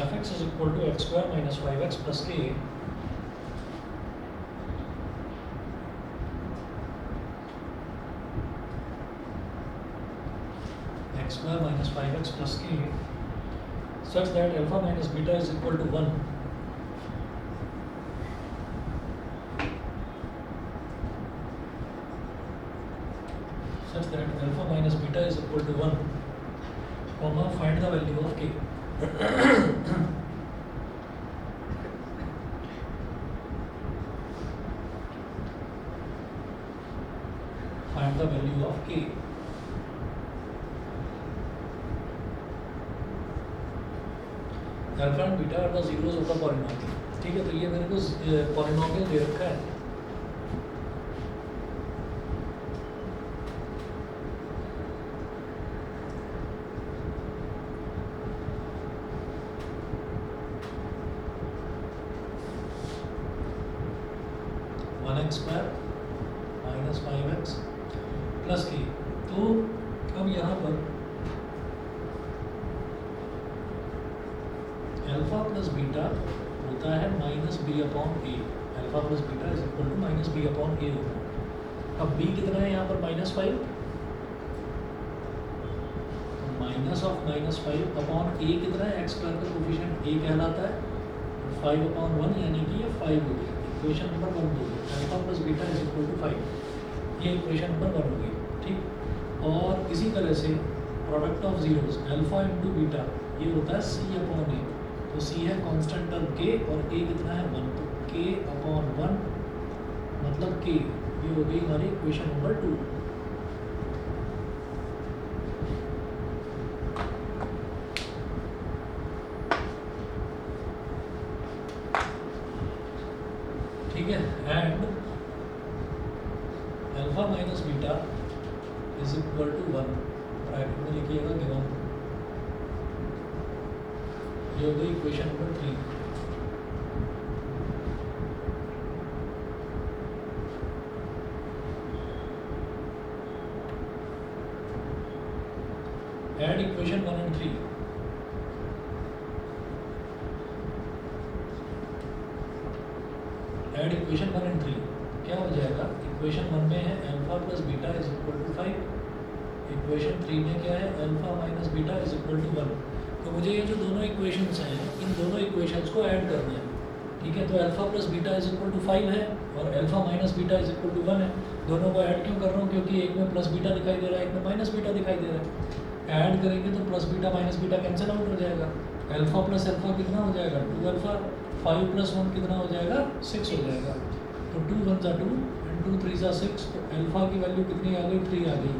fx is equal to x square minus 5x plus k x square minus 5x plus k such that alpha minus beta is equal to 1. Such that alpha minus beta is equal to 1, comma, find the value of k. Find the value of k. Alpha and beta are the zeros of the polynomial. ठीक है, तो ये मेरे को polynomial दे रखा है. x square minus 5x plus k. तो अब यहाँ पर अल्फा प्लस बीटा होता है minus B upon A. Alpha plus beta is equal to minus B upon A होता है. अब बी कितना है यहाँ पर -5, माइनस ऑफ -5 अपॉन ए कितना है, एक्स स्क्वायर का कोफिशिएंट ए कहलाता है, 5 अपॉन 1 यानी कि ये 5 हो गई. इक्वेशन नंबर 1 हो गई. Alpha plus beta is equal to 5. ये इक्वेशन नंबर 1 हो गई. ठीक, और इसी तरह से product of zeros alpha into beta ये होता है सी अपॉन ए. तो सी है कांस्टेंट टर्म के और ए कितना है 1. तो के अपॉन 1 मतलब के. ये हो गई हमारी इक्वेशन नंबर 2. ठीक है, and alpha minus beta is equal to 1. Bracket में लिखिएगा गिवन. ये हो गई equation number 3. Add equation 1 and 3. Add equation 1 and 3. क्या हो जाएगा, इक्वेशन 1 में है alpha plus beta is equal to 5. Equation 3 में क्या है, alpha minus beta is equal to 1. तो मुझे ये जो दोनों इक्वेशंस हैं इन दोनों इक्वेशंस को ऐड करना है. ठीक है, तो alpha plus beta is equal to 5 है और alpha minus beta is equal to 1 है. दोनों को ऐड क्यों कर रहा हूँ, क्योंकि एक में प्लस बीटा दिखाई दे रहा है, एक में माइनस बीटा दिखाई दे रहा है. ऐड करेंगे तो plus beta minus beta cancel out हो जाएगा. अल्फा प्लस अल्फा कितना हो जाएगा 2 अल्फा. 5 प्लस 1 कितना हो जाएगा 6 हो जाएगा. तो 2 1 जा 2 एंड 2 3 जा 6. तो अल्फा की वैल्यू कितनी आ गई, 3 आ गई.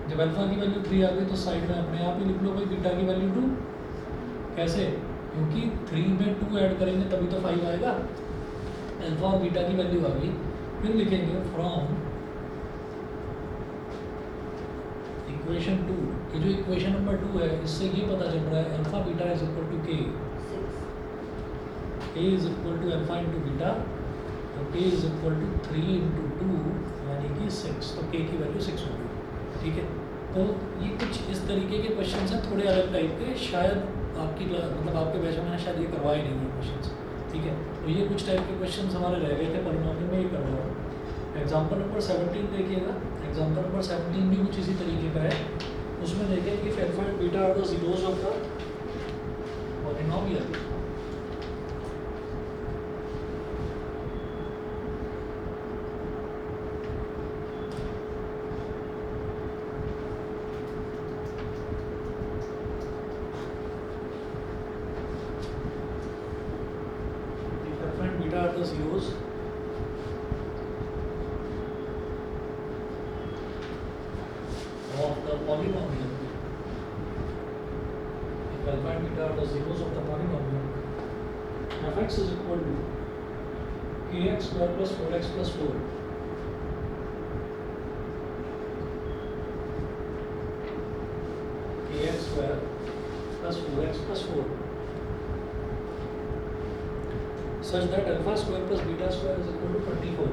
जब अल्फा की वैल्यू 3 आ गई तो साइड में अपने आप ही लिख लो भाई बीटा की वैल्यू 2. कैसे, क्योंकि 3 में 2 ऐड करेंगे तभी तो 5 आएगा. अल्फा और बीटा की वैल्यू आ गई. फिर लिखेंगे फ्रॉम इक्वेशन 2. कि जो इक्वेशन नंबर 2 है इससे ये पता चल रहा है alpha beta is equal to K. A is equal to alpha into beta. तो K is equal to 3 into 2 यानी कि 6. तो के की वैल्यू 6 होगी. ठीक है, तो ये कुछ इस तरीके के क्वेश्चन हैं, थोड़े अलग टाइप के. शायद आपकी मतलब आपके बैच में मैंने शायद ये करवाए नहीं है क्वेश्चन. ठीक है, तो ये कुछ टाइप के क्वेश्चन हमारे रह गए थे पॉलिनोमियल में, ये करवा रहा हूँ. एग्जाम्पल नंबर 17 देखिएगा. एग्जाम्पल नंबर 17 भी कुछ इसी तरीके का है. उसमें देखिए कि alpha and beta are the zeros of the polynomial. Beta are the zeros of the polynomial. If alpha and beta are the zeros of the polynomial, fx is equal to kx square plus 4x plus 4. Kx square plus 4x plus 4. Such that alpha square plus beta square is equal to 24.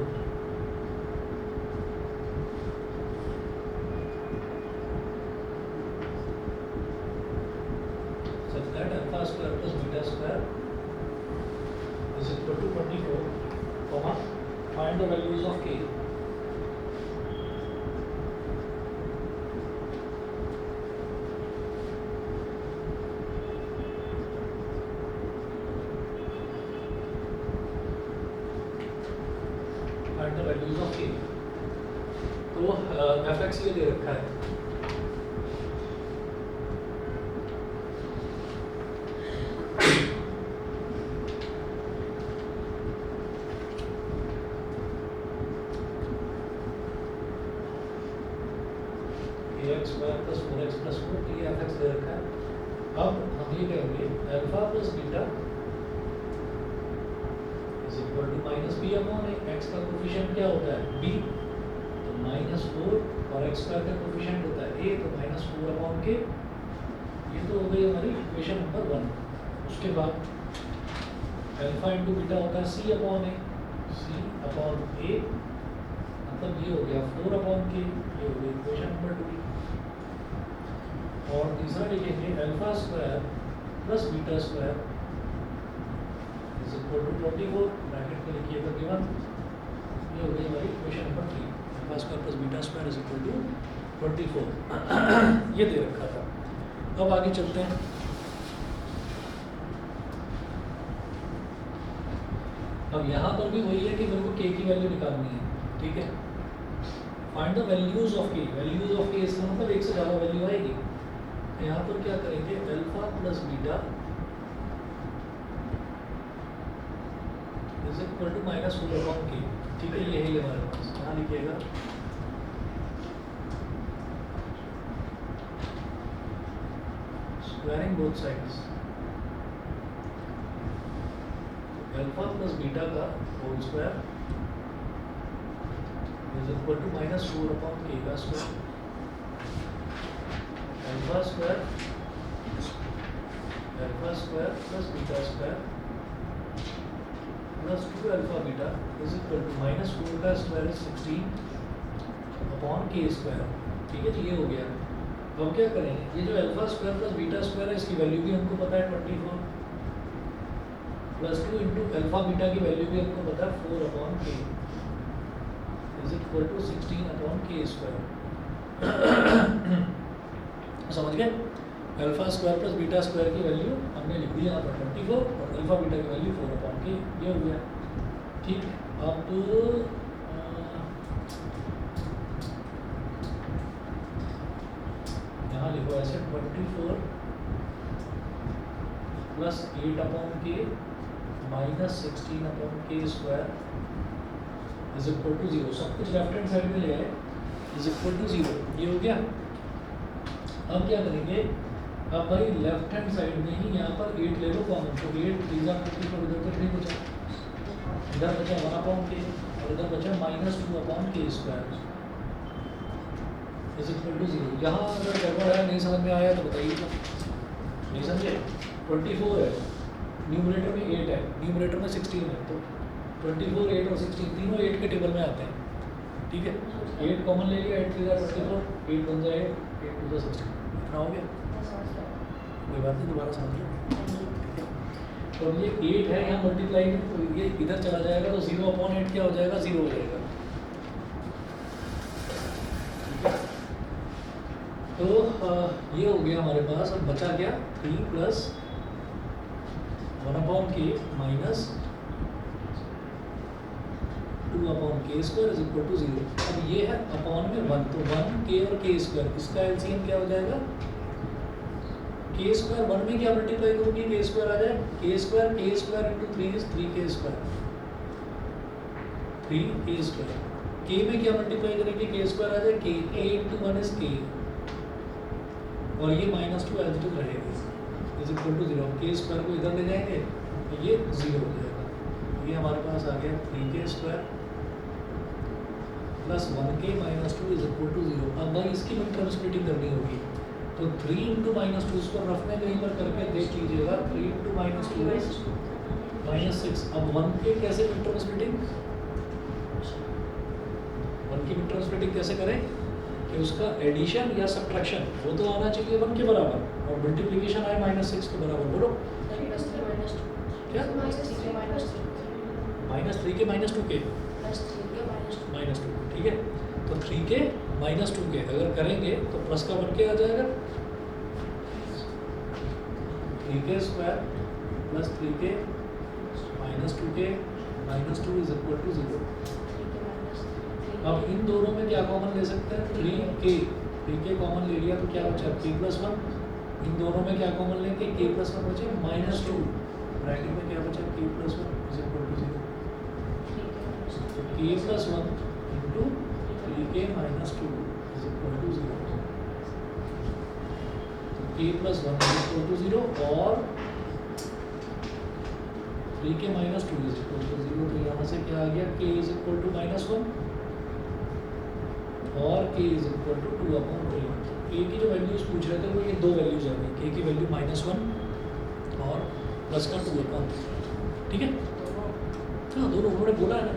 Such that alpha square plus beta square equal to 24, comma, find the values of k. Find the values of k. तो fx ये दे रखा है, ax square plus 4x plus 4, ये fx दे रखा है। अब हम ये कहेंगे alpha plus beta is equal to minus B upon A. X का कोफिशिएंट क्या होता है? बी, तो माइनस 4, और एक्स स्क्वायर का कोफिशिएंट होता है ए, तो माइनस 4 अपॉन के। ये तो हो गई हमारी इक्वेशन नंबर 1। उसके बाद अल्फा इंटू बीटा होता है सी अपॉन ए, सी अपॉन ए, मतलब ये हो गया 4 अपॉन के, ये हो गई इक्वेशन नंबर 2। और तीसरा लिखेंगे alpha square plus beta square is equal to 24, bracket में लिखिएगा गिवन। ये हो गई हमारी equation number 3, alpha square plus beta square is equal to 24। ये दे रखा था। अब आगे चलते हैं। अब यहाँ पर भी वही है कि मेरे को k की वैल्यू निकालनी है, ठीक है। Find the values of k। Values of k इसका मतलब एक से ज़्यादा वैल्यू आएगी। यहाँ पर क्या करेंगे, alpha plus beta is equal to minus 4 upon K, ठीक है। ये है हमारे पास, यहाँ लिखिएगा squaring both sides, alpha plus beta का whole square is equal to minus 4 upon K का square. Alpha square plus beta square plus 2 alpha beta is equal to minus 4 का square is 16 upon K square, ठीक है जी। ये हो गया। अब क्या करेंगे, ये जो alpha square plus beta square है इसकी वैल्यू भी हमको पता है 24, प्लस 2 इंटू अल्फा बीटा की वैल्यू भी हमको पता है 4 अपॉन के is equal to 16 upon K square. समझ गए? Alpha square plus beta square की वैल्यू हमने लिख दी यहाँ पर 24, और अल्फा बीटा की वैल्यू 4 अपॉन के, ये हो गया, ठीक। अब यहाँ लिखो ऐसे 24 प्लस 8 अपॉन के minus 16 upon K square is equal to 0। सब कुछ लेफ्ट हैंड साइड में ले आए, इज इक्वल टू 0। ये हो गया। अब क्या करेंगे, अब भाई लेफ्ट हैंड साइड में ही यहाँ पर 8 ले लो कॉमन, तो 8 3 24 इधर तक नहीं बचा, इधर बचा 1 अपॉन के, और इधर बचा minus 2 upon K square is equal to 0। यहाँ अगर गड़बड़ है, नहीं समझ में आया तो बताइएगा। नहीं समझे? 24 है, न्यूमरेटर में 8 है, न्यूमरेटर में 16 है, तो 24, 8 और 16 तीनों 8 के टेबल में आते हैं, ठीक है। 8 कॉमन ले लिया, 8 3 24, 8 बन जाए 8 2 16, इतना हो गया। कोई बात नहीं, दोबारा समझ लो, ठीक है। तो ये 8 है यहाँ मल्टीप्लाई में, तो ये इधर चला जाएगा, तो 0 अपॉन 8 क्या हो जाएगा, 0 हो जाएगा, ठीक है। तो ये हो गया हमारे पास। अब बचा क्या, 3 प्लस 1 अपॉन के minus 2 upon K square is equal to 0। अब ये है अपॉन में 1, तो 1 के और के स्क्वायर, इसका एलसीएम क्या हो जाएगा, के स्क्वायर 1 में क्या मल्टीप्लाई करोगे, के स्क्वायर आ जाए, के स्क्वायर इंटू 3 इज 3 के स्क्वायर, 3 के स्क्वायर। के में क्या मल्टीप्लाई करेंगे, के स्क्वायर आ जाए, के इंटू 1 इज के, और ये माइनस 2 एज इट इज रहेगा, इज इक्वल टू 0। के स्क्वायर को इधर ले जाएंगे तो ये 0 हो जाएगा। ये हमारे पास आ गया 3 के स्क्वायर प्लस 1 के माइनस 2 इज इक्वल टू 0। अब भाई इसकी मिड टर्म स्प्लिटिंग करनी होगी, तो 3 इंटू माइनस 2 इसको रफ में कहीं पर करके देख लीजिएगा, 3 इंटू माइनस 2 इज माइनस 6। अब 1 के कैसे मिड टर्म स्प्लिटिंग, 1 की मिड टर्म स्प्लिटिंग कैसे करें कि उसका एडिशन या सब्ट्रैक्शन वो तो आना चाहिए 1 के बराबर, और मल्टीप्लिकेशन आए माइनस 6 के बराबर। बोलो क्या, minus 3k minus 2k plus 3k minus 2, ठीक है। तो 3k माइनस 2k अगर करेंगे तो प्लस का 1k आ जाएगा, 3k square plus 3k minus 2k minus 2 is equal to 0। अब इन दोनों में क्या कॉमन ले सकते हैं, 3k कॉमन ले लिया तो क्या बचा k प्लस 1, इन दोनों में क्या कॉमन लेंगे, k प्लस 1 बचे माइनस 2, ब्रैकेट में क्या बचा k plus 1 is equal to 0। तो k plus 1 into 3k minus 2 is equal to 0। तो k plus 1 is equal to 0 और 3k minus 2 is equal to 0। तो यहाँ से क्या आ गया, k is equal to minus 1 और k is equal to 2/3। k की जो वैल्यूज पूछ रहे थे वो ये दो वैल्यूज आ गई, k की वैल्यू -1 और प्लस का 2/3, ठीक है। हाँ दोनों उन्होंने बोला है ना,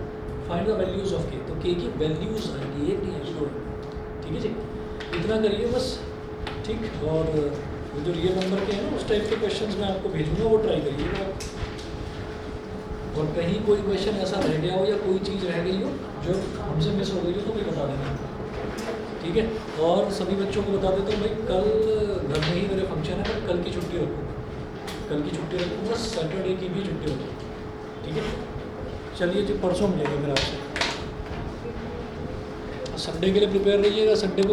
find the values of k, तो k की वैल्यूज आएंगी, एक नहीं आएगी, दो, ठीक है जी। इतना करिए बस, ठीक। और वो जो रियल नंबर के हैं ना उस टाइप के क्वेश्चंस मैं आपको भेजूंगा, वो ट्राई करिएगा। और कहीं कोई क्वेश्चन ऐसा रह गया हो या कोई चीज़ रह गई हो जो हमसे मिस हो गई हो तो कोई बता देना, ठीक है। और सभी बच्चों को बता देता हूँ भाई, कल घर में ही मेरे फंक्शन है, पर कल की छुट्टी रखो, कल की छुट्टी रखो, बस सैटरडे की भी छुट्टी रखो, ठीक है। चलिए जी, परसों मिलेंगे फिर आपसे। संडे के लिए प्रिपेयर रहिएगा, संडे को